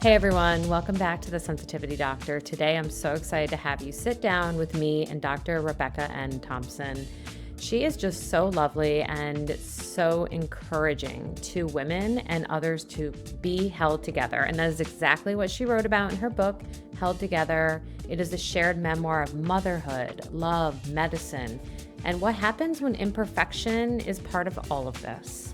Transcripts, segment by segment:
Hey everyone, welcome back to the Sensitivity Doctor. Today I'm so excited to have you sit down with me and Dr. Rebecca N. Thompson. She is just so lovely and so encouraging to women and others to be held together. And that is exactly what she wrote about in her book, Held Together. It is a shared memoir of motherhood, love, medicine, and what happens when imperfection is part of all of this.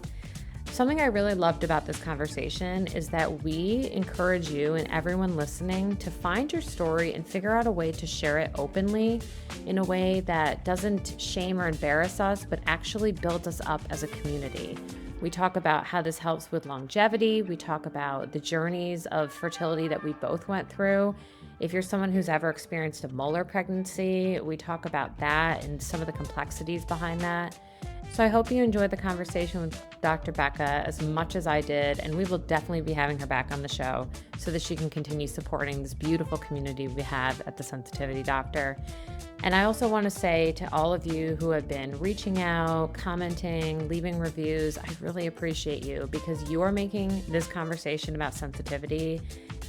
Something I really loved about this conversation is that we encourage you and everyone listening to find your story and figure out a way to share it openly in a way that doesn't shame or embarrass us, but actually builds us up as a community. We talk about how this helps with longevity. We talk about the journeys of fertility that we both went through. If you're someone who's ever experienced a molar pregnancy, we talk about that and some of the complexities behind that. So I hope you enjoyed the conversation with Dr. Becca as much as I did, and we will definitely be having her back on the show so that she can continue supporting this beautiful community we have at the Sensitivity Doctor. And I also want to say to all of you who have been reaching out, commenting, leaving reviews, I really appreciate you because you are making this conversation about sensitivity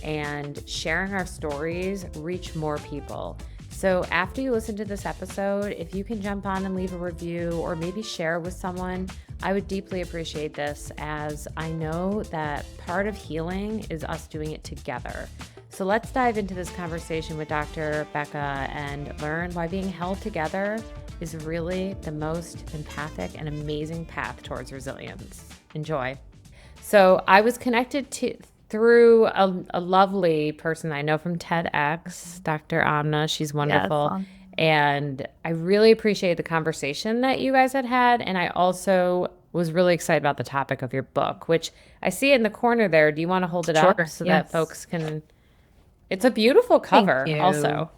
and sharing our stories reach more people. So after you listen to this episode, if you can jump on and leave a review or maybe share with someone, I would deeply appreciate this, as I know that part of healing is us doing it together. So let's dive into this conversation with Dr. Becca and learn why being held together is really the most empathic and amazing path towards resilience. Enjoy. So I was connected through a lovely person I know from TEDx, Dr. Amna. She's wonderful. Yes. And I really appreciate the conversation that you guys had. And I also was really excited about the topic of your book, which I see in the corner there. Do you want to hold it up Sure. so that Yes. folks can? It's a beautiful Thank cover you. also.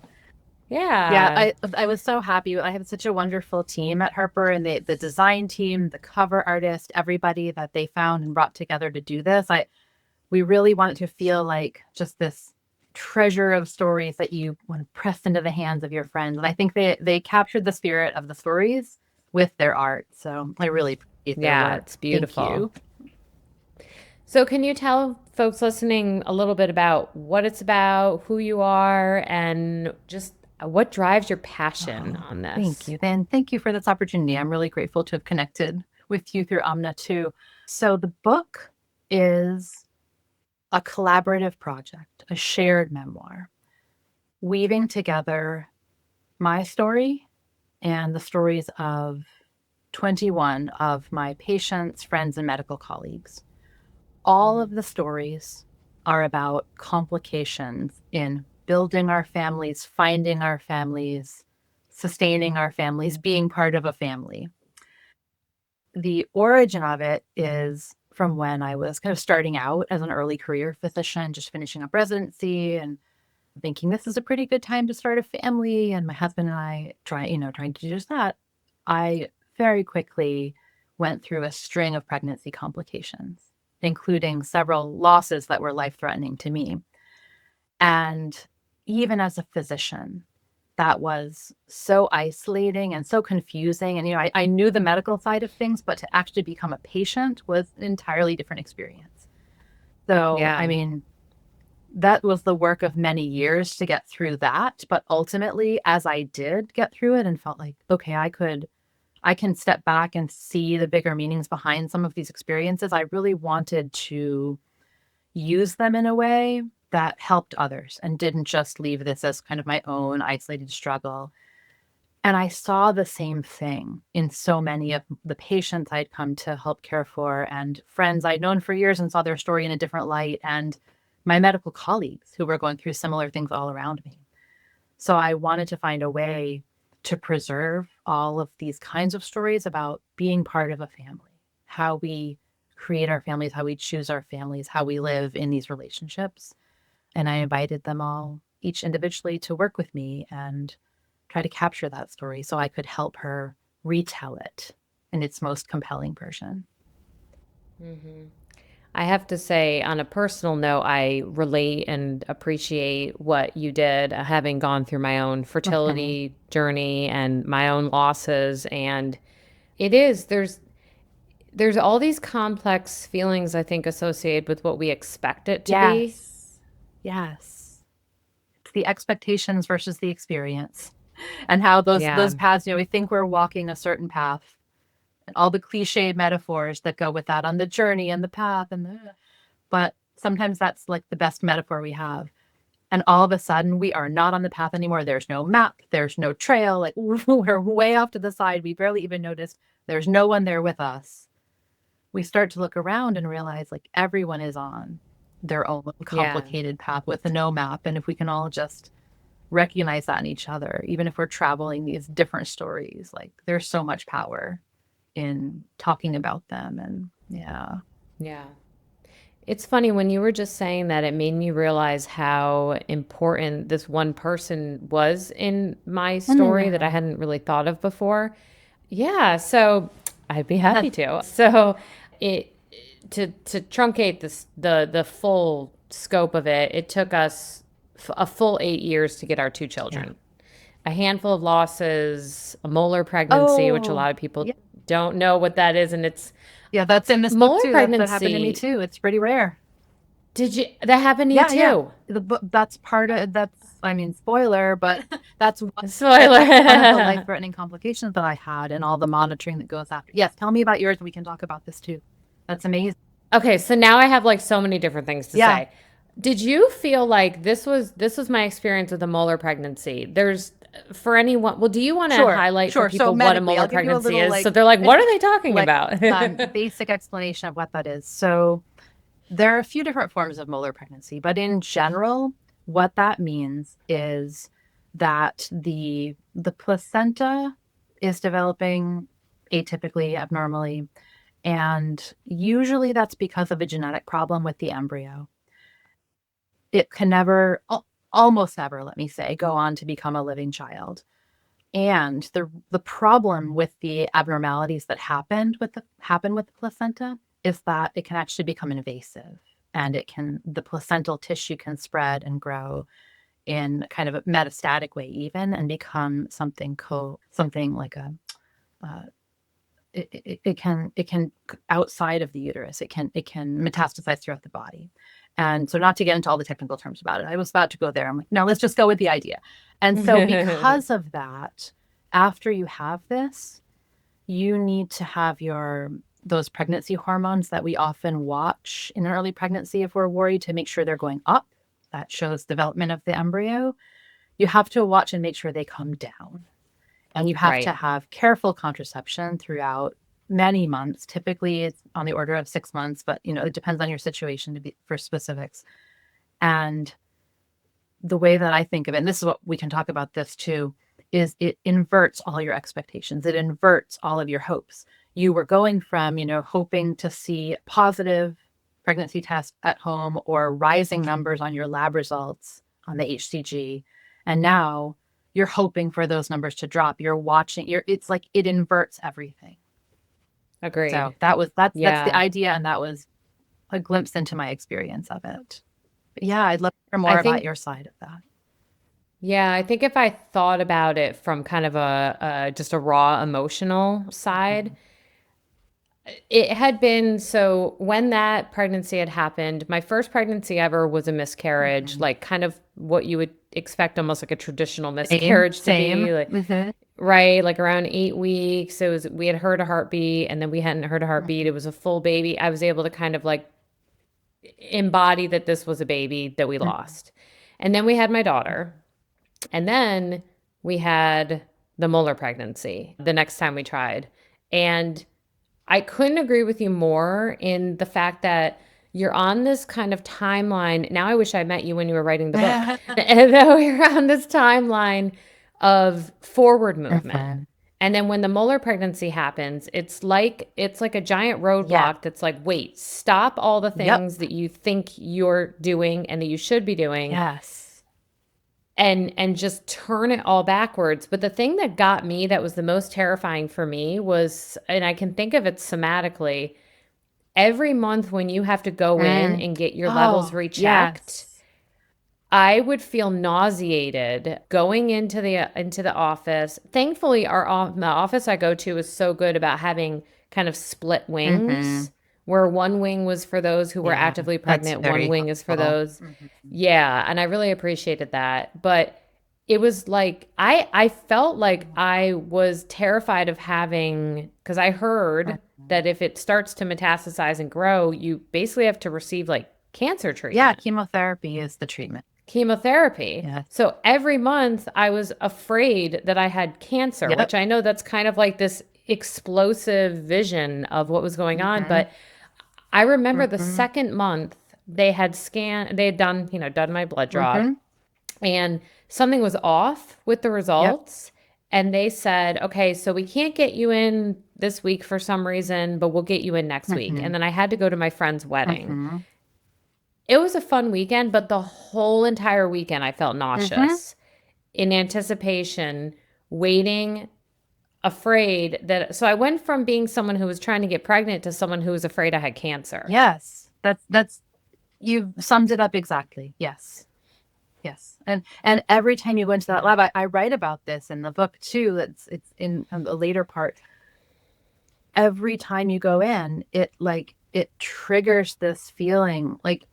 Yeah, Yeah. I was so happy. I have such a wonderful team at Harper, and the design team, the cover artist, everybody that they found and brought together to do this. We really want it to feel like just this treasure of stories that you want to press into the hands of your friends. And I think they captured the spirit of the stories with their art. So I really appreciate their Yeah, work. it's Thank beautiful. you. So, can you tell folks listening a little bit about what it's about, who you are, and just what drives your passion Oh, on thank this? you. Then thank you for this opportunity. I'm really grateful to have connected with you through Amna too. So the book is a collaborative project, a shared memoir, weaving together my story and the stories of 21 of my patients, friends, and medical colleagues. All Mhm. of the stories are about complications in building our families, finding our families, sustaining our families, being part of a family. The origin of it is from when I was kind of starting out as an early career physician, just finishing up residency and thinking this is a pretty good time to start a family. And my husband and I trying to do just that. I very quickly went through a string of pregnancy complications, including several losses that were life threatening to me. And even as a physician, that was so isolating and so confusing. And, I knew the medical side of things, but to actually become a patient was an entirely different experience. So, I Yeah. mean, that was the work of many years to get through that. But ultimately, as I did get through it and felt like, okay, I can step back and see the bigger meanings behind some of these experiences, I really wanted to use them in a way that helped others and didn't just leave this as kind of my own isolated struggle. And I saw the same thing in so many of the patients I'd come to help care for and friends I'd known for years and saw their story in a different light, and my medical colleagues who were going through similar things all around me. So I wanted to find a way to preserve all of these kinds of stories about being part of a family, how we create our families, how we choose our families, how we live in these relationships. And I invited them all, each individually, to work with me and try to capture that story so I could help her retell it in its most compelling version. I have to say, on a personal note, I relate and appreciate what you did, having gone through my own Okay. fertility journey and my own losses. And it is, there's all these complex feelings, I think, associated with what we expect it to be. Yes. Yes. It's the expectations versus the experience. And how those Yeah. paths, we think we're walking a certain path, and all the cliche metaphors that go with that on the journey and the path but sometimes that's like the best metaphor we have. And all of a sudden we are not on the path anymore. There's no map, there's no trail. Like we're way off to the side. We barely even noticed there's no one there with us. We start to look around and realize like everyone is on their own Yeah. complicated path with no map. And if we can all just recognize that in each other, even if we're traveling these different stories, like there's so much power in talking about them. And yeah. Yeah. It's funny when you were just saying that, it made me realize how important this one person was in my story that I Mm. hadn't really thought of before. Yeah, so I'd be happy to. So it to truncate the full scope of it, it took us a full 8 years to get our two Yeah. children. A handful of losses, a molar pregnancy, which a Oh, lot of people yeah. don't know what that is, and it's Yeah, that's in this book molar too. That happened to me pregnancy. too. It's pretty rare. Did you that happened to you Yeah, yeah. too? The book that's part of that's I mean, spoiler, but that's one of the Spoiler. life-threatening complications that I had and all the monitoring that goes after. Yes, tell me about yours and we can talk about this too. That's amazing. Okay, so now I have like so many different things to Yeah, say. Did you feel like this was my experience with a molar pregnancy? There's for anyone. Well, do you want to sure, highlight for sure. So people what a medically, molar I'll give you a pregnancy little is? So they're like, what are they talking like about? basic explanation of what that is. So there are a few different forms of molar pregnancy, but in general, what that means is that the placenta is developing atypically, abnormally, and usually that's because of a genetic problem with the embryo. It can never, almost never, let me say, go on to become a living child. And the problem with the abnormalities that happen with the placenta is that it can actually become invasive, and the placental tissue can spread and grow in kind of a metastatic way even, and become something like a uh, it can outside of the uterus. It can metastasize throughout the body. And so, not to get into all the technical terms about it, I was about to go there. I'm like, no, let's just go with the idea. And so because of that, after you have this, you need to have your those pregnancy hormones that we often watch in early pregnancy if we're worried, to make sure they're going up. That shows development of the embryo. You have to watch and make sure they come down. And you have to Right. have careful contraception throughout many months. Typically, it's on the order of 6 months, but it depends on your situation for specifics. And the way that I think of it, and this is what we can talk about this too, is it inverts all your expectations. It inverts all of your hopes. You were going from, hoping to see positive pregnancy test at home or rising numbers on your lab results on the HCG. And now you're hoping for those numbers to drop. It's like it inverts everything. So Agreed. that's the Yeah. idea. And that was a glimpse into my experience of it. But yeah, I'd love to hear I more about think your side of that. Yeah, I think if I thought about it from kind of a just a raw emotional side, Mhm. it had been so when that pregnancy had happened, my first pregnancy ever was a miscarriage, Mhm. like kind of what you would expect almost like a traditional Same, miscarriage to same be, like with it. right, like around 8 weeks. It was we had heard a heartbeat and then we hadn't heard a heartbeat. It Mhm. was a full baby. I was able to kind of like embody that this was a baby that we Mhm. lost. And then we had my daughter. And then we had the molar pregnancy the next time we tried. And I couldn't agree with you more in the fact that you're on this kind of timeline. Now I wish I met you when you were writing the book. And then we're on this timeline of forward movement. Mhm. And then when the molar pregnancy happens, it's like a giant Yeah. roadblock that's like, wait, stop all the Yep. things that you think you're doing and that you should be doing Yes. and just turn it all backwards. But the thing that got me that was the most terrifying for me was, and I can think of it somatically, every month when you have to go in Mm. and get your levels Oh, rechecked, yes. I would feel nauseated going into the office. Thankfully, the office I go to is so good about having kind of split Mhm. wings where one wing was for those who were Yeah, actively that's pregnant, one very wing is for helpful. those. Mhm. Yeah, and I really appreciated that. But it was like I felt like I was terrified of having, because I heard Mhm. that if it starts to metastasize and grow, you basically have to receive like cancer Yeah, treatment, chemotherapy is the treatment. chemotherapy. Yes. So every month I was afraid that I had cancer, Yep. which I know that's kind of like this explosive vision of what was going on. Hmm. But I remember the Hmm. second month they had done, done my blood draw, Hmm. and something was off with the Yep. results. And they said, okay, so we can't get you in this week for some reason, but we'll get you in next week. Hmm. And then I had to go to my friend's wedding. Hmm. It was a fun weekend, but the whole entire weekend I felt Hmm. nauseous in anticipation, waiting, afraid that. So I went from being someone who was trying to get pregnant to someone who was afraid I had cancer. Yes. That's you summed it up exactly. Yes. Yes. And every time you go into that lab, I write about this in the book too. It's in the later part. Every time you go in, it triggers this feeling. Like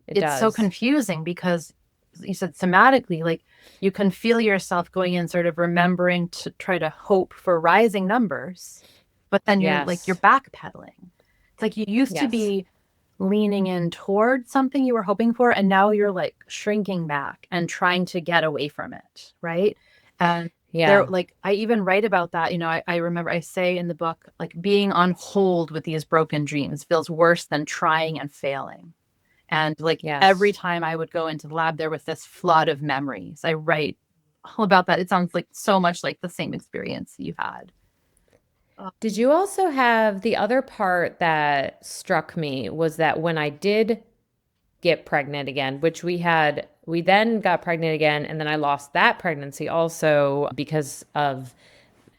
It it's so does. confusing because you said somatically, like you can feel yourself going in, sort of remembering to try to hope for rising numbers, but then you're Yes. backpedaling. It's like you used to Yes. be leaning in toward something you were hoping for, and now you're like shrinking back and trying to get away from it, right? And there, Yeah. like I even write about that. I remember I say in the book, like being on hold with these broken dreams feels worse than trying and failing. And like every Yes. time I would go into the lab, there was this flood of memories. I write all about that. It sounds like so much like the same experience you had. Oh. Did you also have the other part that struck me was that when I did get pregnant again, which we then got pregnant again, and then I lost that pregnancy also because of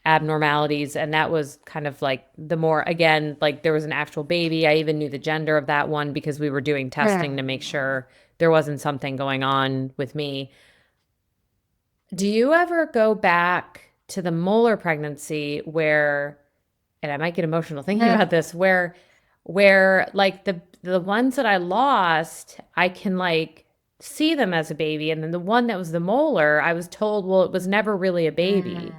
abnormalities. And that was kind of like the more, again, like there was an actual baby. I even knew the gender of that one because we were doing testing to make Hmm. sure there wasn't something going on with me. Do you ever go back to the molar pregnancy where, and I might get emotional thinking about this, where like the ones that I lost, I can like see them as a baby, and then the one that was the molar, I was told, well, it was never really a baby.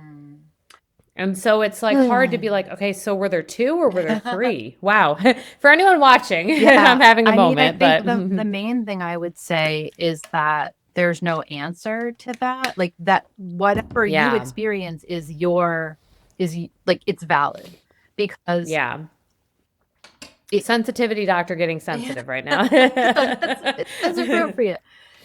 And so it's like hard to be like, okay, so were there two or were there three? Wow. For anyone watching, Yeah. I'm having a I mean, I moment, think but the main thing I would say is that there's no answer to that. Like that whatever you yeah, experience like it's valid because yeah. it Sensitivity doctor getting sensitive right now. that's appropriate.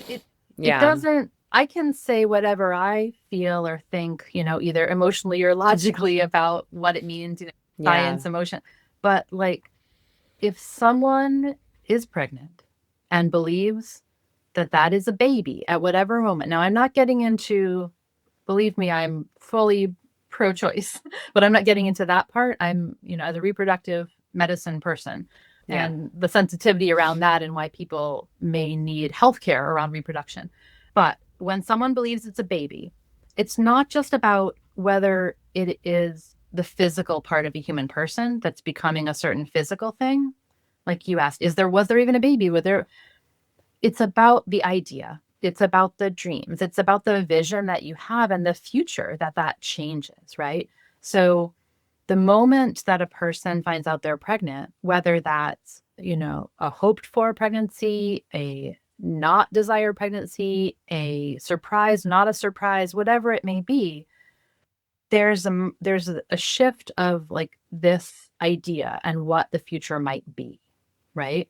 It Yeah, doesn't I can say whatever I feel or think, either emotionally or logically about what it means, yeah, science, emotion. But like if someone is pregnant and believes that that is a baby at whatever moment. Now, I'm not getting into, believe me, I'm fully pro choice, but I'm not getting into that part. I'm, as a reproductive medicine person yeah, and the sensitivity around that and why people may need healthcare around reproduction. But when someone believes it's a baby, it's not just about whether it is the physical part of a human person that's becoming a certain physical thing. Like you asked, was there even a baby? It's about the idea. It's about the dreams. It's about the vision that you have and the future that changes, right? So the moment that a person finds out they're pregnant, whether that's, a hoped for pregnancy, a not desired pregnancy, a surprise, not a surprise, whatever it may be, there's a shift of like this idea and what the future might be, right?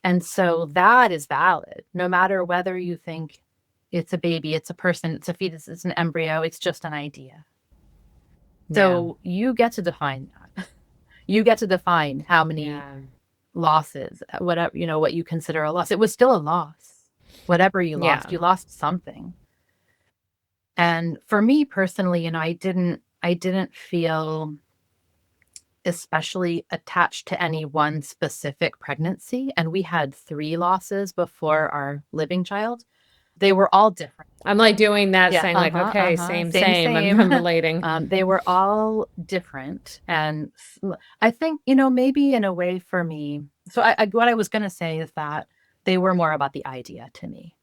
And so that is valid, no matter whether you think it's a baby, it's a person, it's a fetus, it's an embryo, it's just an idea. yeah, So you get to define that. You get to define how many yeah, losses, whatever, what you consider a loss. It was still a loss. Whatever yeah, you lost something. And for me personally, I didn't feel especially attached to any one specific pregnancy. And we had three losses before our living child. They were all different. I'm like doing that, Yeah, saying like, uh-huh, okay, uh-huh. same, Same, same. same. I'm relating. They were all different. And I think, maybe in a way for me, so what I was going to say is that they were more about the idea to me.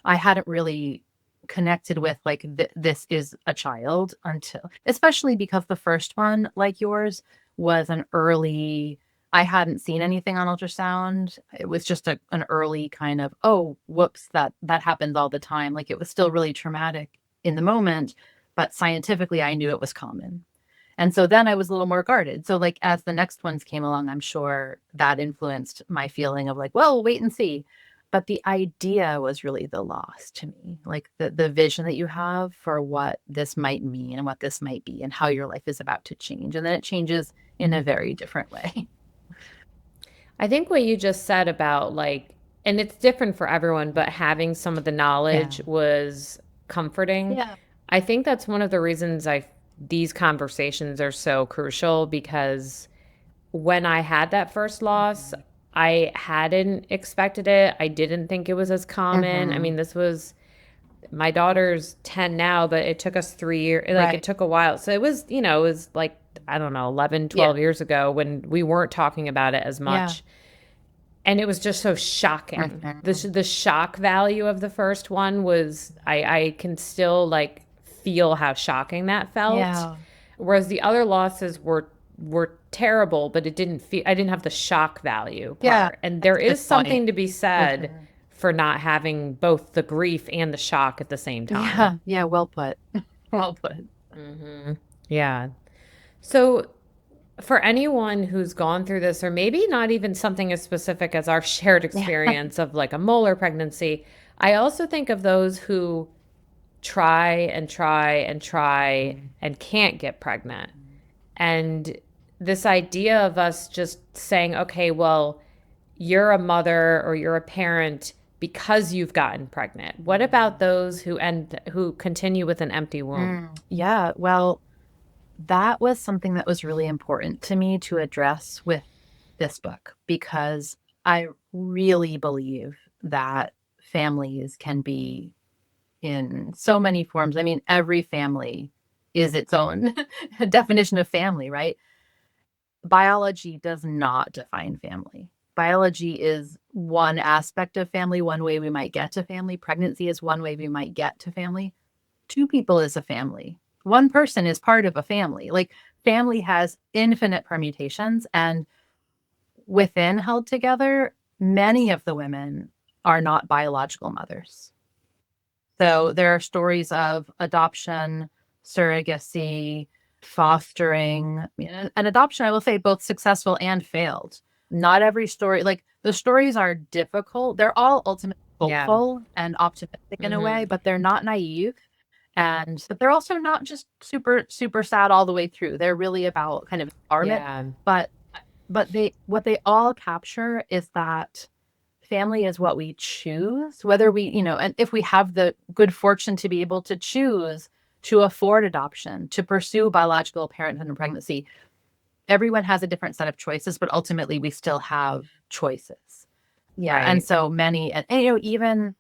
I hadn't really connected with like this is a child until, especially because the first one, like yours, was an early, I hadn't seen anything on ultrasound. It was just an early kind of, oh, whoops, that happens all the time. Like it was still really traumatic in the moment, but scientifically I knew it was common. And so then I was a little more guarded. So like as the next ones came along, I'm sure that influenced my feeling of like, well, wait and see. But the idea was really the loss to me, like the vision that you have for what this might mean and what this might be and how your life is about to change. And then it changes in a very different way. I think what you just said about like, and it's different for everyone, but having some of the Yeah. knowledge was comforting. Yeah. I think that's one of the reasons these conversations are so crucial because when I had that first loss, Mhm. I hadn't expected it. I didn't think it was as common. I Mhm. mean, this was my daughter's 10 now, but it took us 3 years. Like it Right. took a while. So it was, it was like, I don't know, 11, Yeah. 12 years ago when we weren't talking about it as Yeah. much. And it was just so shocking. Mhm. The shock value of the first one was, I can still like feel how shocking that felt. Yeah. Whereas the other losses were terrible, but I didn't have the shock value Yeah. part. And That's there a good is point. something to be said Mhm. for not having both the grief and the shock at the same time. Yeah. Yeah. Well put. Well put. Yeah. So for anyone who's gone through this, or maybe not even something as specific as our shared Yeah. experience of like a molar pregnancy, I also think of those who try and try and try and can't get pregnant. And this idea of us just saying, okay, well, you're a mother or you're a parent because you've gotten pregnant. What about those who continue with an empty womb? Yeah. Well, that was something that was really important to me to address with this book because I really believe that families can be in so many forms. I mean, every family is its own definition of family, right? Biology does not define family. Biology is one aspect of family, one way we might get to family. Pregnancy is one way we might get to family. Two people is a family. One person is part of a family. Like family has infinite permutations, and within held together, many of the women are not biological mothers. So there are stories of adoption, surrogacy, fostering, and adoption, I will say both successful and failed. Not every story, like the stories are difficult. They're all ultimately Yeah. hopeful and optimistic in a way, Mm-hmm. but they're not naive. But they're also not just super, super sad all the way through. They're really about kind of empowerment. Yeah. But what they all capture is that family is what we choose, whether we, and if we have the good fortune to be able to choose to afford adoption, to pursue biological parenthood and pregnancy, everyone has a different set of choices, but ultimately we still have choices. Yeah. And Right. so many, and even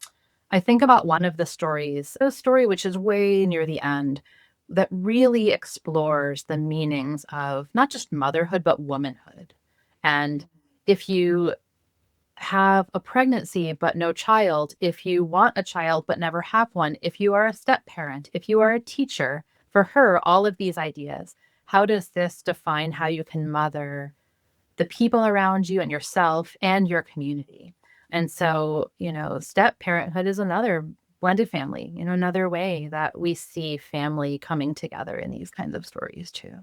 I think about one of the stories, a story which is way near the end, that really explores the meanings of not just motherhood, but womanhood. And if you have a pregnancy but no child, if you want a child but never have one, if you are a step parent, if you are a teacher, for her, all of these ideas, how does this define how you can mother the people around you and yourself and your community? And so, step parenthood is another blended family, another way that we see family coming together in these kinds of stories too.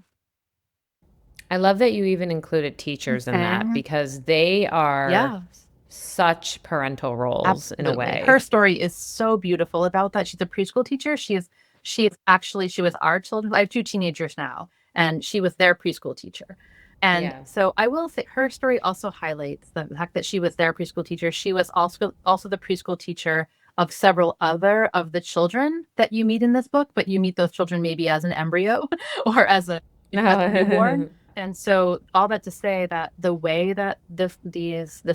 I love that you even included teachers in that Okay. because they are Yeah. such parental roles in a Absolutely. Her way. story is so beautiful about that. She's a preschool teacher. She was our children. I have two teenagers now, and she was their preschool teacher. And Yeah. so I will say her story also highlights the fact that she was their preschool teacher. She was also the preschool teacher of several other of the children that you meet in this book, but you meet those children maybe as an embryo or as a newborn. And so all that to say that the way that this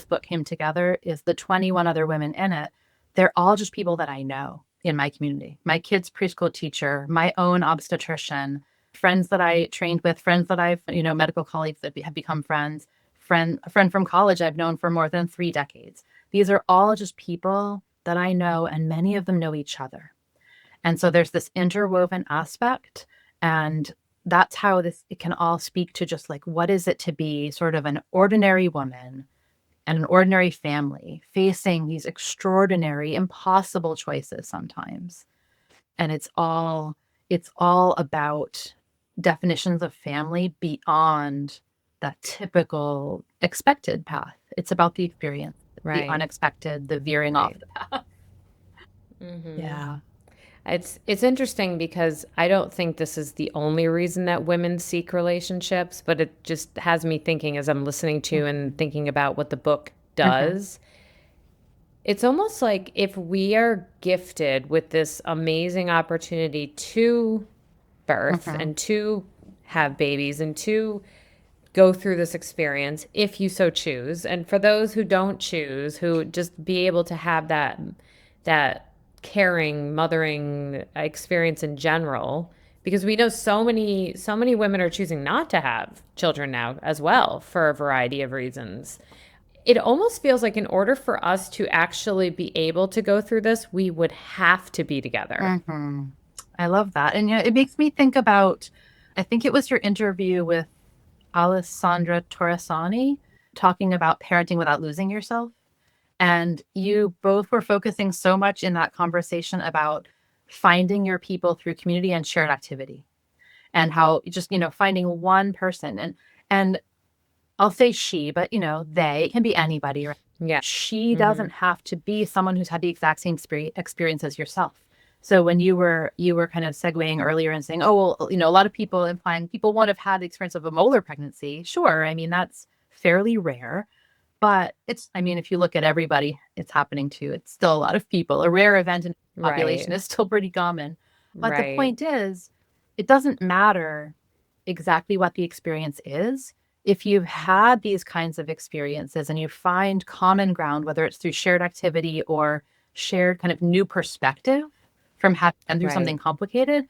book came together is the 21 other women in it, they're all just people that I know. in my community. My kids' preschool teacher, my own obstetrician, friends that I trained with, friends that I've, medical colleagues that have become friends, a friend from college I've known for more than 3 decades. These are all just people that I know, and many of them know each other. And so there's this interwoven aspect, and that's how it can all speak to just like, what is it to be sort of an ordinary woman and an ordinary family facing these extraordinary, impossible choices sometimes. And it's all about definitions of family beyond that typical expected path. It's about the experience, the Right. unexpected, the veering off Right. the path. Yeah. It's interesting because I don't think this is the only reason that women seek relationships, but it just has me thinking as I'm listening to and Mhm. thinking about what the book Mhm. does. It's almost like if we are gifted with this amazing opportunity to birth Mhm. and to have babies and to go through this experience if you so choose, and for those who don't choose, who just be able to have that caring mothering experience in general, because we know so many women are choosing not to have children now as well for a variety of reasons. It almost feels like in order for us to actually be able to go through this, we would have to be together. Mhm. I love that. And it makes me think about, I think it was your interview with Alessandra Torresani talking about parenting without losing yourself. And you both were focusing so much in that conversation about finding your people through community and shared activity, and how just, finding one person. And I'll say she, but they, it can be anybody, right? Yeah. She Hmm. doesn't have to be someone who's had the exact same experience as yourself. So when you were kind of segueing earlier and saying, oh, well, a lot of people implying people won't have had the experience of a molar pregnancy. Sure. I mean, that's fairly rare. But I mean, if you look at everybody it's happening to, it's still a lot of people. A rare event in the Right. population is still pretty common. But the Right. point is, it doesn't matter exactly what the experience is. If you've had these kinds of experiences and you find common ground, whether it's through shared activity or shared kind of new perspective from having been through Right. something complicated,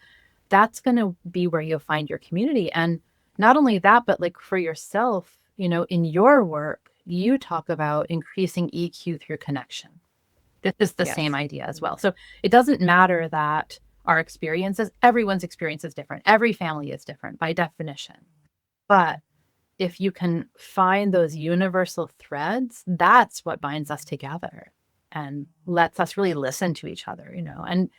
that's going to be where you'll find your community. And not only that, but like for yourself, in your work, you talk about increasing EQ through connection. This is the same Yes. idea as well. So it doesn't matter that everyone's experience is different. Every family is different by definition. But if you can find those universal threads, that's what binds us together and lets us really listen to each other, and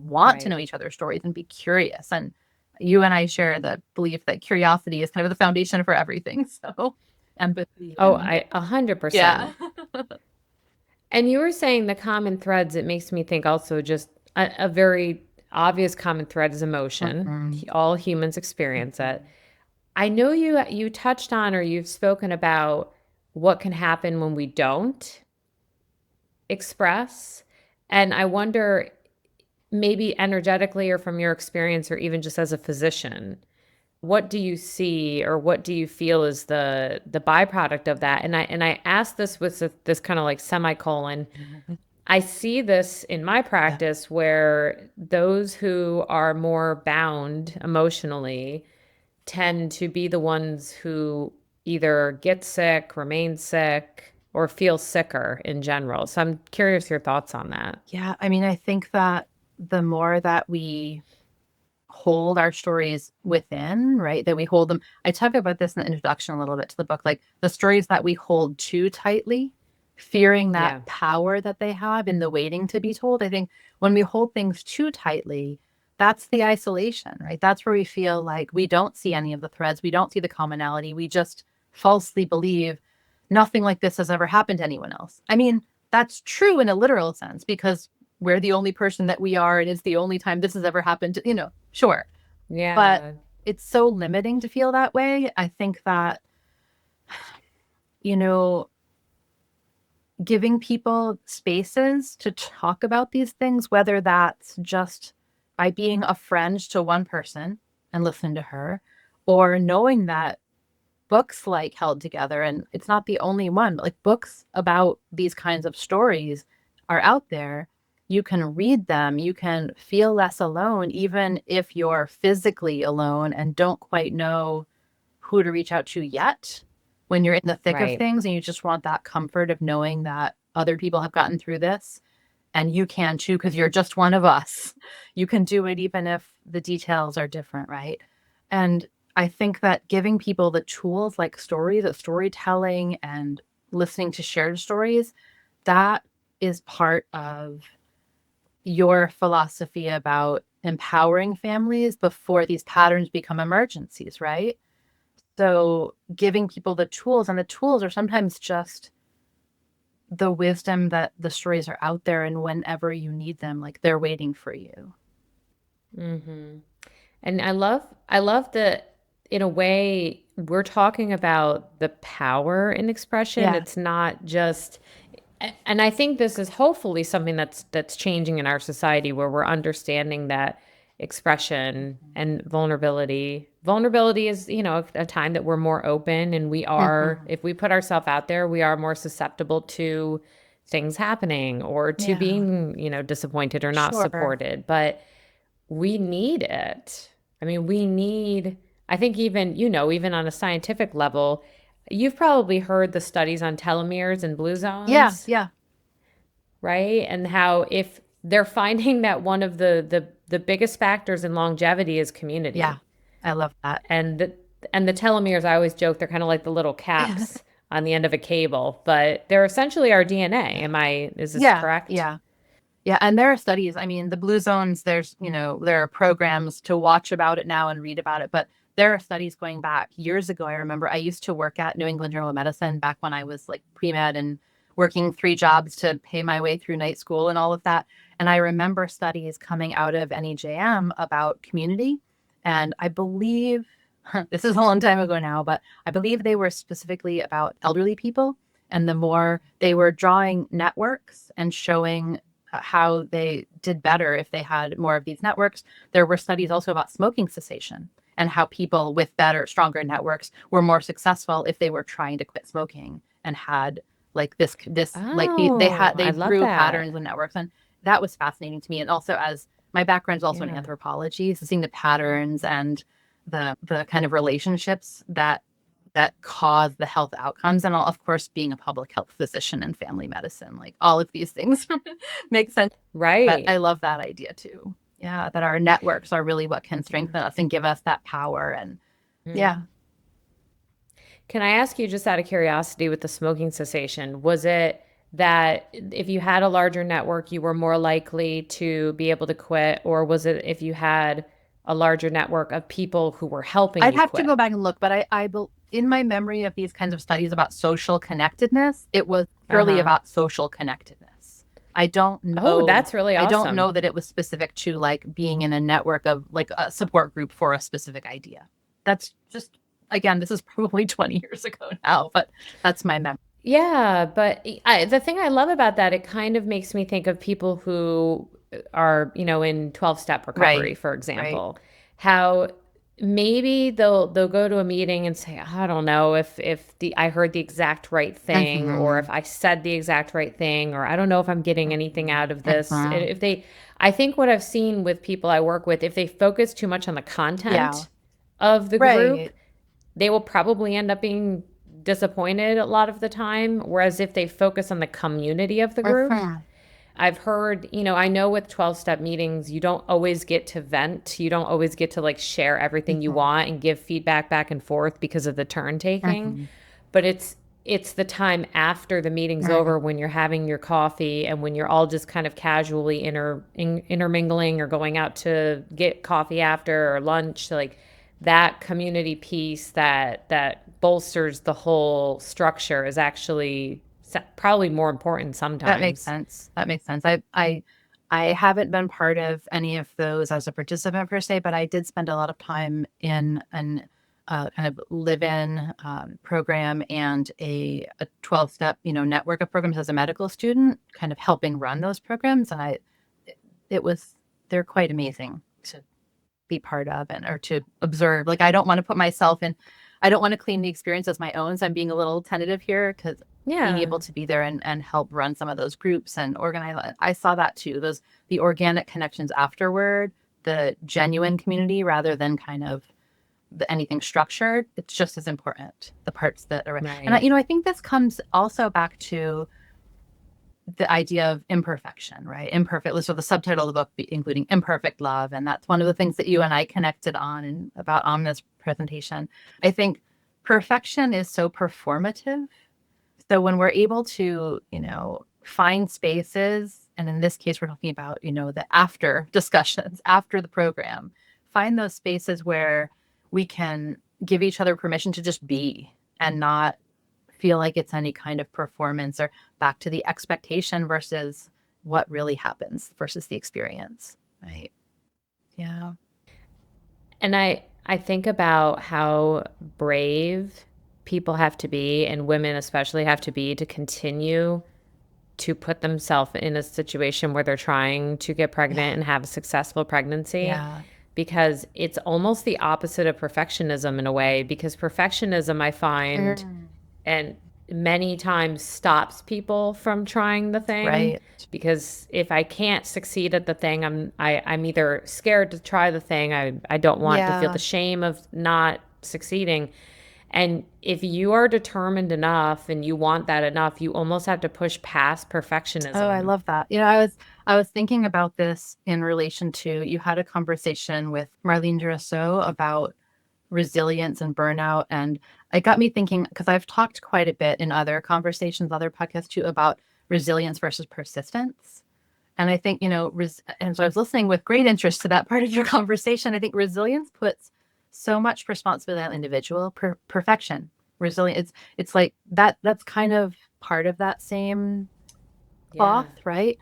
want to Right. know each other's stories and be curious. And you and I share the belief that curiosity is kind of the foundation for everything. So empathy Oh, and I 100%. yeah. And you were saying the common threads, it makes me think also just a very obvious common thread is emotion. Mhm. All humans experience it. I know you touched on or you've spoken about what can happen when we don't express. And I wonder maybe energetically or from your experience or even just as a physician, what do you see or what do you feel is the byproduct of that? And I asked this with this kind of like semicolon. I see this in my Yeah. practice where those who are more bound emotionally tend to be the ones who either get sick, remain sick, or feel sicker in general. So I'm curious your thoughts on that. Yeah. I mean, I think that the more that we hold our stories within, right? That we hold them. I talk about this in the introduction a little bit to the book, like the stories that we hold too tightly, fearing that Yeah, power that they have in the waiting to be told. I think when we hold things too tightly, that's the isolation, right? That's where we feel like we don't see any of the threads, we don't see the commonality, we just falsely believe nothing like this has ever happened to anyone else. I mean, that's true in a literal sense because we're the only person that we are and it's the only time this has ever happened, sure. But yeah, it's so limiting to feel that way. I think that, you know, giving people spaces to talk about these things, whether that's just by being a friend to one person and listen to her, or knowing that books like Held Together, and it's not the only one, but like books about these kinds of stories are out there. you can read them, you can feel less alone, even if you're physically alone and don't quite know who to reach out to yet. When you're in the thick of Right. things and you just want that comfort of knowing that other people have gotten through this and you can too, because you're just one of us. You can do it even if the details are different, right? And I think that giving people the tools like storytelling and listening to shared stories, that is part of your philosophy about empowering families before these patterns become emergencies, right? So giving people the tools, and the tools are sometimes just the wisdom that the stories are out there, and whenever you need them, like they're waiting for you. Mm-hmm. And I love that in a way we're talking about the power in expression. Yeah. It's not just, and I think this is hopefully something that's changing in our society where we're understanding that expression and vulnerability is, you know, a time that we're more open and we are, Mhm. if we put ourselves out there, we are more susceptible to things happening or to Yeah. being, you know, disappointed or not Sure. supported. But we need it. I mean, we need, I think even, you know, even on a scientific level, you've probably heard the studies on telomeres and blue Yeah. zones, Yeah. right? And how if they're finding that one of the biggest factors in longevity is Yeah. community. I love that. And the telomeres, I always joke, they're kind of like the little caps on the end of a cable, but they're essentially our DNA. Is this Yeah. correct? Yeah. Yeah, and there are studies. I mean, the blue zones, there are programs to watch about it now and read about it, but there are studies going back years ago. I remember I used to work at New England Journal of Medicine back when I was like pre-med and working three jobs to pay my way through night school and all of that. And I remember studies coming out of NEJM about community. And I believe this is a long time ago now, but I believe they were specifically about elderly people. And the more they were drawing networks and showing how they did better if they had more of these networks. There were studies also about smoking cessation and how people with better, stronger networks were more successful if they were trying to quit smoking and had like this like Oh, I they love grew that. patterns and networks, and that was fascinating to me. And also, as my background is also in Yeah. anthropology, so seeing the patterns and the kind of relationships that cause the health outcomes, and of course being a public health physician and family medicine, like all of these things make sense. But Right. I love that idea too. Yeah, that our networks are really what can strengthen us and give us that power. And Mhm. yeah, Can I ask you, just out of curiosity, with the smoking cessation, was it that if you had a larger network, you were more likely to be able to quit, or was it if you had a larger network of people who were helping I'd you have to quit? go back and look, but in my memory of these kinds of studies about social connectedness, it was Uh purely huh. about social connectedness. I don't Oh, know. that's really I don't awesome. know that it was specific to like being in a network of like a support group for a specific idea. That's just, again, this is probably 20 years ago now, but that's my memory. Yeah, but the thing I love about that, it kind of makes me think of people who are, you know, in 12-step recovery, Right. for Right. example, how maybe they'll go to a meeting and say, I don't know if the I heard the exact right thing or Mm-hmm. if I said the exact right thing or I don't know if I'm getting anything Mm-hmm. out of this. Mm-hmm. If they I think what I've seen with people I work with, if they focus too much on the Yeah. content of the group, Right. they will probably end up being disappointed a lot of the time. Whereas if they focus on the community of the group, Mm-hmm. I've heard, you know, I know with 12 step meetings, you don't always get to vent. You don't always get to like share everything you Mm-hmm. want and give feedback back and forth because of the turn taking. Mm-hmm. But it's the time after the meeting's Right. over when you're having your coffee and when you're all just kind of casually intermingling or going out to get coffee after or lunch, like that community piece that bolsters the whole structure is actually probably more important That makes sometimes. sense. That makes sense. I haven't been part of any of those as a participant per se, but I did spend a lot of time in an kind of live-in program and a 12-step, network of programs as a medical student, kind of helping run those programs. And it was, they're quite amazing to be part of and or to observe. Like I don't want to put myself in. I don't want to claim the experience as my own. So I'm being a little tentative here because being Yeah. able to be there and help run some of those groups and organize, I saw that too. The organic connections afterward, the genuine community rather than kind of anything structured, it's just as important. The parts that are, and Right. I think this comes also back to the idea of imperfection, right? Imperfect. So the subtitle of the book, including imperfect love, and that's one of the things that you and I connected on and about on this presentation. I think perfection is so performative. So when we're able to, find spaces, and in this case, we're talking about, the after discussions after the program, find those spaces where we can give each other permission to just be and not feel like it's any kind of performance, or back to the expectation versus what really happens versus the experience. Right. Yeah. And I think about how brave people have to be, and women especially have to be, to continue to put themselves in a situation where they're trying to get pregnant Yeah. and have a successful pregnancy, Yeah. because it's almost the opposite of perfectionism in a way, because perfectionism, I find, Mm. and many times stops people from trying the thing, Right. because if I can't succeed at the thing, I'm either scared to try the thing, I don't want to feel Yeah. the shame of not succeeding. And if you are determined enough and you want that enough, you almost have to push past Oh, I perfectionism. love that. I was thinking about this in relation to, you had a conversation with Marlene Durasso about resilience and burnout, and it got me thinking, because I've talked quite a bit in other conversations, other podcasts too, about resilience versus persistence. And I think, and so I was listening with great interest to that part of your conversation. I think resilience puts so much responsibility on individual perfection. Resilience, it's like that's kind of part of that same Yeah. cloth, right?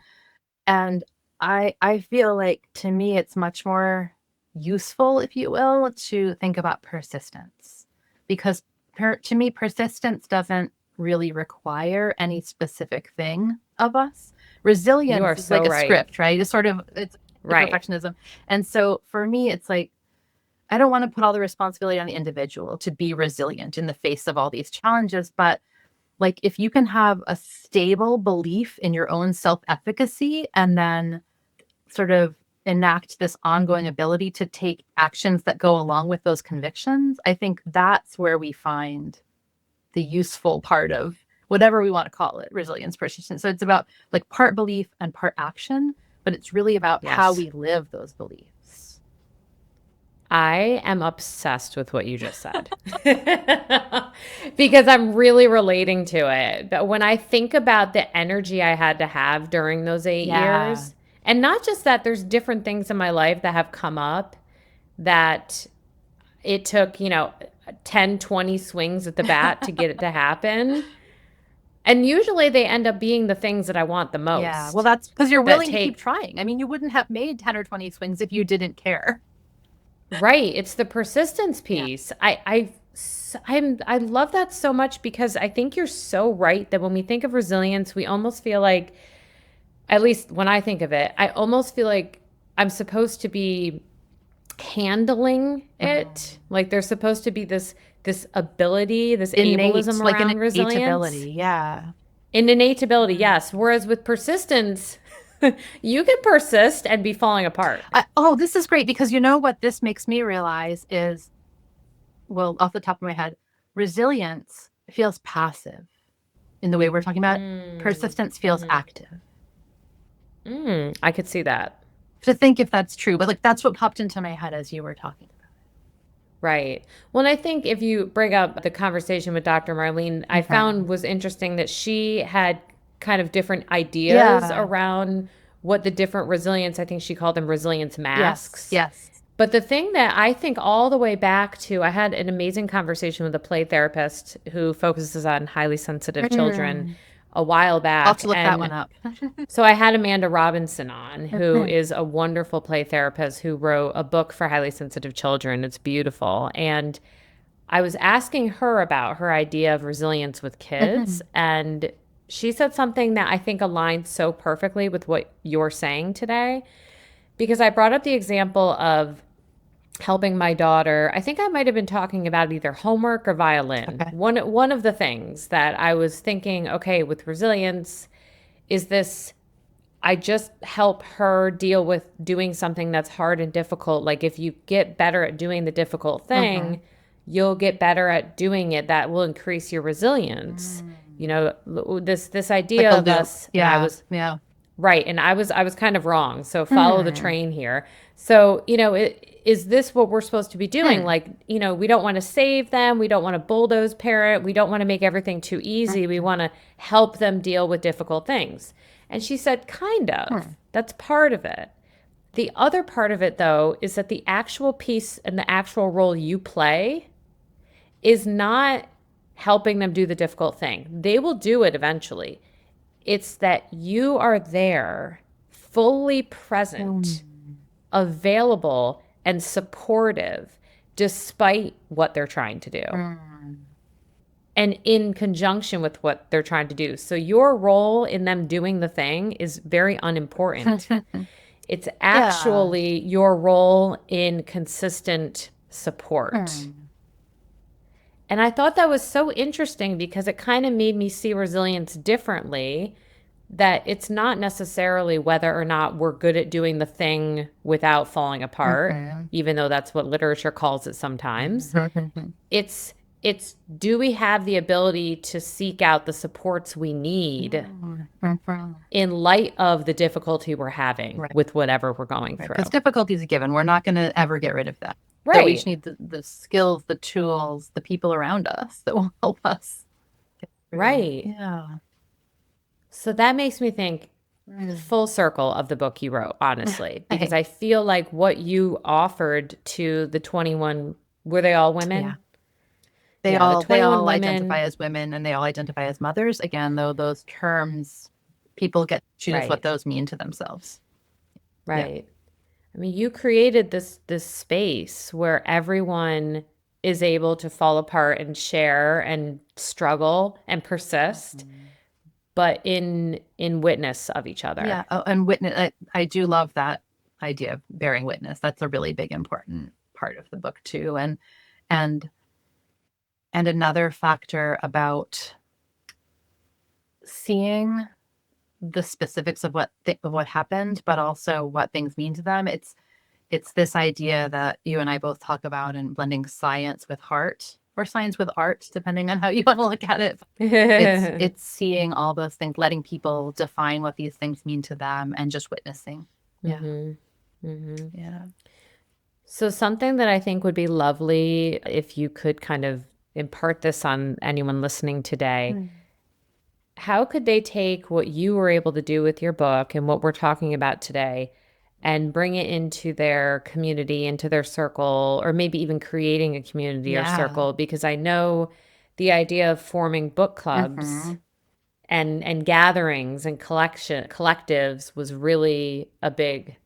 And I feel like, to me it's much more useful, if you will, to think about persistence, because to me persistence doesn't really require any specific thing of us. You Resilience are is so like a right. script, right? It's the Right. perfectionism. And so for me it's like, I don't want to put all the responsibility on the individual to be resilient in the face of all these challenges, but like, if you can have a stable belief in your own self-efficacy and then sort of enact this ongoing ability to take actions that go along with those convictions, I think that's where we find the useful part of whatever we want to call it, resilience, persistence. So it's about like part belief and part action, but it's really about how Yes. we live those beliefs. I am obsessed with what you just said because I'm really relating to it. But when I think about the energy I had to have during those eight Yeah. years, and not just that, there's different things in my life that have come up that it took, 10, 20 swings at the bat to get it to happen. And usually they end up being the things that I want the Yeah. Well, most that's because you're that willing to keep take. trying. I mean, you wouldn't have made 10 or 20 swings if you didn't care. Right. It's the persistence Yeah. piece. I love that so much, because I think you're so right that when we think of resilience, we almost feel like, at least when I think of it, I almost feel like I'm supposed to be handling it. Mhm. Like there's supposed to be this ability, this Innate, ableism like an around innate resilience. ability. Yeah. An innate ability, Mhm. yes. Whereas with persistence, you can persist and be falling apart. Oh, this is great, because you know what this makes me realize is, well, off the top of my head, resilience feels passive in the way we're talking about. Mm, Persistence feels hmm active. I could see that. To think if that's true, but like that's what popped into my head as you were talking. Right. Well, and I think if you bring up the conversation with Dr. Marlene, I Mhm. found was interesting that she had kind of different ideas Yeah. around what the different resilience, I think she called them resilience Yes. masks. Yes. But the thing that I think all the way back to, I had an amazing conversation with a play therapist who focuses on highly sensitive children Mm. a while I'll have back. to look that one And up. so I had Amanda Robinson on, who Okay. is a wonderful play therapist who wrote a book for highly sensitive children. It's beautiful. And I was asking her about her idea of resilience with kids. Mhm. And she said something that I think aligns so perfectly with what you're saying today. Because I brought up the example of helping my daughter. I think I might have been talking about either homework or violin. Okay. One of the things that I was thinking, okay, with resilience, is this I just help her deal with doing something that's hard and difficult. Like if you get better at doing the difficult Mm-hmm. thing, you'll get better at doing it. That will increase your resilience. You Mm. know, this Like idea a of loop. us, and I Yeah. was Yeah. right, and I was kind of wrong. So follow the Hmm. train here. So, is this what we're supposed to be doing? Hmm. Like, we don't want to save them. We don't want to bulldoze parent. We don't want to make everything too easy. We want to help them deal with difficult things. And she said, kind of. Hmm. That's part of it. The other part of it, though, is that the actual piece and the actual role you play is not helping them do the difficult thing. They will do it eventually. It's that you are there, fully present, Hmm. available, and supportive despite what they're trying to do Hmm. and in conjunction with what they're trying to do. So your role in them doing the thing is very unimportant. It's Yeah. actually your role in consistent support. Hmm. And I thought that was so interesting because it kind of made me see resilience differently, that it's not necessarily whether or not we're good at doing the thing without falling apart, Mhm. even though that's what literature calls it sometimes. It's do we have the ability to seek out the supports we need in light of the difficulty we're having Right. with whatever we're going Right. Because through. difficulty is a given. We're not going to ever get rid of that. So we Right. just need the skills, the tools, the people around us that will help us get through. Right. Yeah. So that makes me think Mm. full circle of the book you wrote, honestly, because Hey. I feel like what you offered to the 21, were they all Yeah. women? They Yeah, the all they 21 all identify women. as women and they all identify as mothers. Again, though those terms, people get to choose what Right. those mean to themselves. Yeah. Right. I mean, you created this space where everyone is able to fall apart and share and struggle and persist, Mhm. but in witness of each other. Yeah. Oh, and witness. I do love that idea of bearing witness. That's a really big important part of the book too. And and another factor about seeing the specifics of of what happened, but also what things mean to them. It's this idea that you and I both talk about and blending science with heart or science with art, depending on how you want to look at it. It's seeing all those things, letting people define what these things mean to them, and just witnessing. Yeah, Mhm. Mhm. yeah. So something that I think would be lovely if you could kind of impart this on anyone listening today, Mm. how could they take what you were able to do with your book and what we're talking about today and bring it into their community, into their circle, or maybe even creating a community or Yeah. circle? Because I know the idea of forming book clubs Hmm. and gatherings and collectives was really a big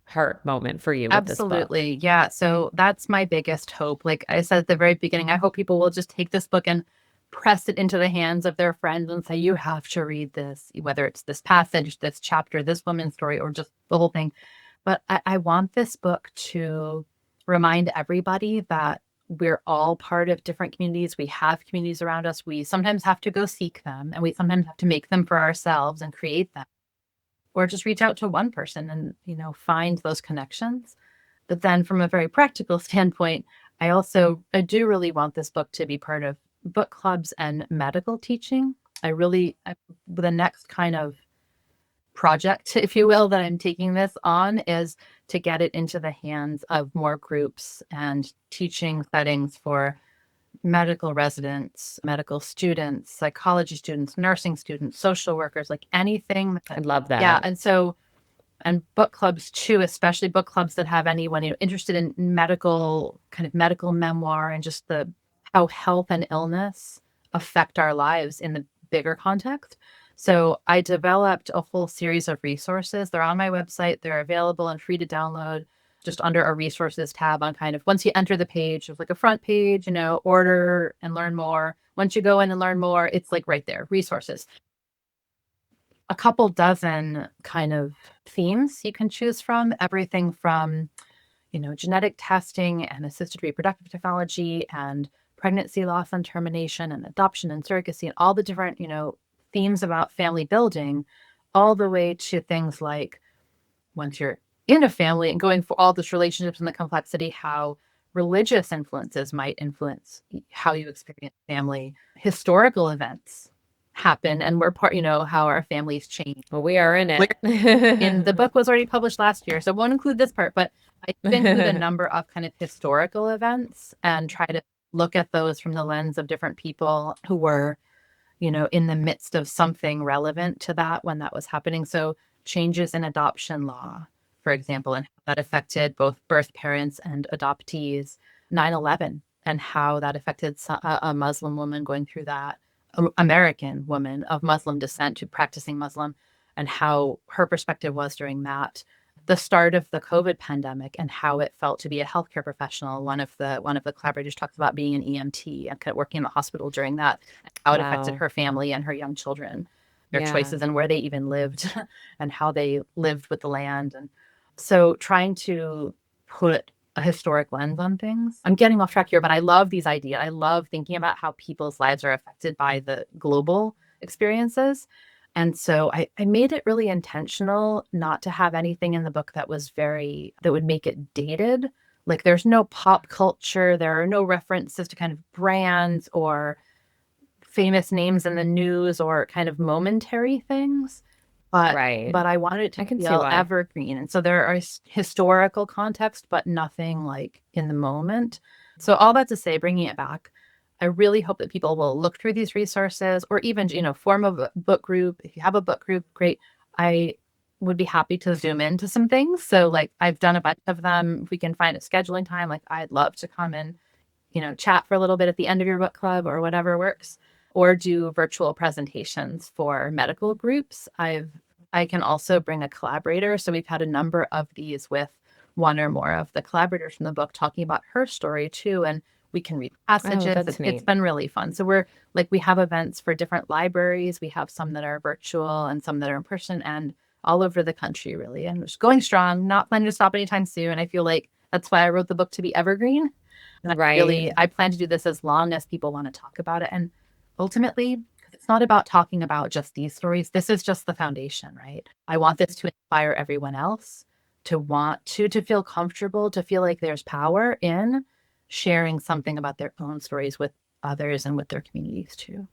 heart moment for you with this book. Absolutely. Yeah. So that's my biggest hope. Like I said at the very beginning, I hope people will just take this book and press it into the hands of their friends and say, you have to read this, whether it's this passage, this chapter, this woman's story, or just the whole thing. But I want this book to remind everybody that we're all part of different communities. We have communities around us. We sometimes have to go seek them, and we sometimes have to make them for ourselves and create them, or just reach out to one person and, find those connections. But then from a very practical standpoint, I do really want this book to be part of book clubs and medical teaching. The next kind of project, if you will, that I'm taking this on is to get it into the hands of more groups and teaching settings for medical residents, medical students, psychology students, nursing students, social workers, like anything I that, love yeah. that. And book clubs too, especially book clubs that have anyone interested in medical memoir and just the how health and illness affect our lives in the bigger context. So I developed a whole series of resources. They're on my website. They're available and free to download just under a resources tab on kind of once you enter the page of like a front page, order and learn more. Once you go in and learn more, it's like right there, resources, a couple dozen kind of themes you can choose from. Everything from, genetic testing and assisted reproductive technology and pregnancy loss and termination and adoption and surrogacy and all the different, themes about family building, all the way to things like once you're in a family and going for all those relationships and the complexity, how religious influences might influence how you experience family, historical events happen, and we're part, how our families change. Well, we are in it. In the book was already published last year, so I won't include this part, but I include a number of kind of historical events and try to look at those from the lens of different people who were, in the midst of something relevant to that when that was happening. So changes in adoption law, for example, and how that affected both birth parents and adoptees, 9/11, and how that affected a Muslim woman going through that, American woman of Muslim descent to practicing Muslim, and how her perspective was during that, the start of the COVID pandemic and how it felt to be a healthcare professional. One of the collaborators talks about being an EMT and kind of working in the hospital during that, how it affected Wow. her family and her young children, their Yeah. choices and where they even lived and how they lived with the land. And so trying to put a historic lens on things. I'm getting off track here, but I love these ideas. I love thinking about how people's lives are affected by the global experiences. And so I made it really intentional not to have anything in the book that would make it dated. Like there's no pop culture, there are no references to kind of brands or famous names in the news or kind of momentary things. But Right. I wanted it to I can see feel why. evergreen. And so there are historical context, but nothing like in the moment. So all that to say, bringing it back, I really hope that people will look through these resources or even, form a book group. If you have a book group, great. I would be happy to zoom into some things. So like I've done a bunch of them. If we can find a scheduling time, like I'd love to come and, chat for a little bit at the end of your book club or whatever works, or do virtual presentations for medical groups. I can also bring a collaborator. So we've had a number of these with one or more of the collaborators from the book talking about her story too. And we can read Oh, passages. that's It's neat. been really fun. So we have events for different libraries. We have some that are virtual and some that are in person and all over the country, really. And it's going strong, not planning to stop anytime soon. I feel like that's why I wrote the book, to be evergreen. And Right. I plan to do this as long as people want to talk about it. And ultimately, it's not about talking about just these stories. This is just the foundation, right? I want this to inspire everyone else to want to feel comfortable, to feel like there's power in sharing something about their own stories with others and with their communities too.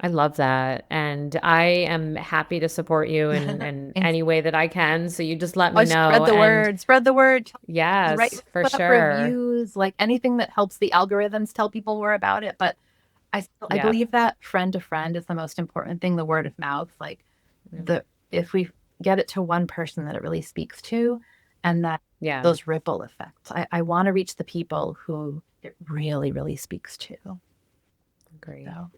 I love that. And I am happy to support you in Thanks. any way that I can. So you just let Oh, me know. spread the And word, spread the word. yes, for Put up sure. reviews, like anything that helps the algorithms tell people more about it. But I Yeah. believe that friend to friend is the most important thing, the word of mouth. Like Yeah. if we get it to one person that it really speaks to, and that Yeah. those ripple effects. I want to reach the people who it really, really speaks to. Great. So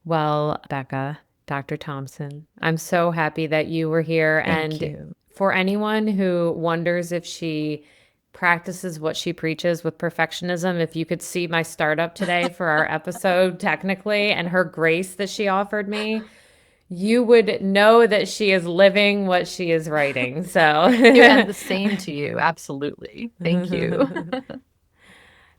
Well, Becca, Dr. Thompson, I'm so happy that you were here. thank And you. for anyone who wonders if she practices what she preaches with perfectionism, if you could see my startup today for our episode, technically, and her grace that she offered me, you would know that she is living what she is writing. You and So, the same to you. Absolutely. Thank you.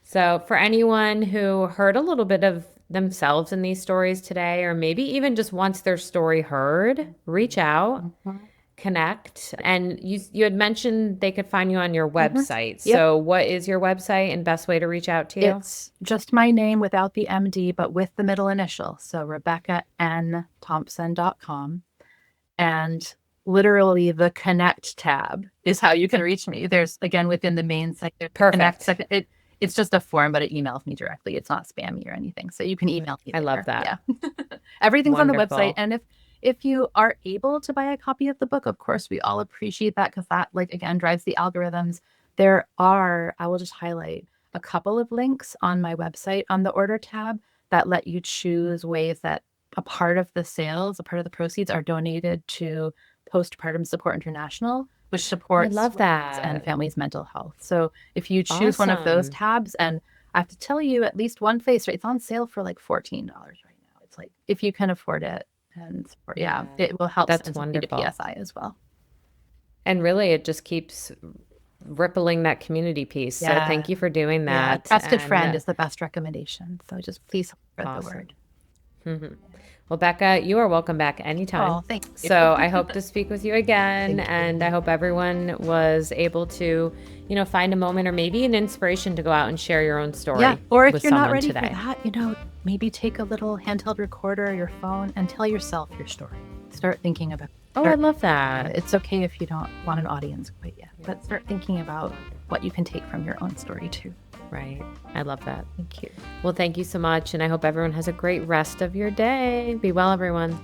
so for anyone who heard a little bit of themselves in these stories today, or maybe even just wants their story heard, reach out, Mhm. connect. And you had mentioned they could find you on your Mhm. website. Yep. So what is your website and best way to reach out to you? It's just my name without the MD, but with the middle initial. So RebeccaNThompson.com. And literally the connect tab is how you can reach me. There's again within the main site, there's the connect Perfect. section. It's just a form, but it emails me directly. It's not spammy or anything. So you can email me I love there. that. Yeah. Everything's on the website. Wonderful. And if you are able to buy a copy of the book, of course we all appreciate that because that like again drives the algorithms. I will just highlight a couple of links on my website on the order tab that let you choose ways that a part of the sales, a part of the proceeds are donated to Postpartum Support International, which I supports love women's and that. families' mental health. So if you choose one of those Awesome. tabs, and I have to tell you, at least one place, right? It's on sale for like $14 right now. It's like if you can afford it and support, Yeah, it will help that's send somebody to wonderful. PSI as well. And really, it just keeps rippling that community piece. So Yeah. thank you for doing Yeah, that. trusted And, friend is the best recommendation. So just please spread the awesome. word. Well, Becca, you are welcome back anytime. Oh, thank you. So I hope to speak with you again. Thank you. And I hope everyone was able to, find a moment or maybe an inspiration to go out and share your own story. Yeah. Or if with you're not someone ready today. for that, maybe take a little handheld recorder or your phone and tell yourself your story. Start thinking about Oh, I love that. It's okay if you don't want an audience quite yet, but start thinking about what you can take from your own story too. Right. I love that. Thank you. Well, thank you so much. And I hope everyone has a great rest of your day. Be well, everyone.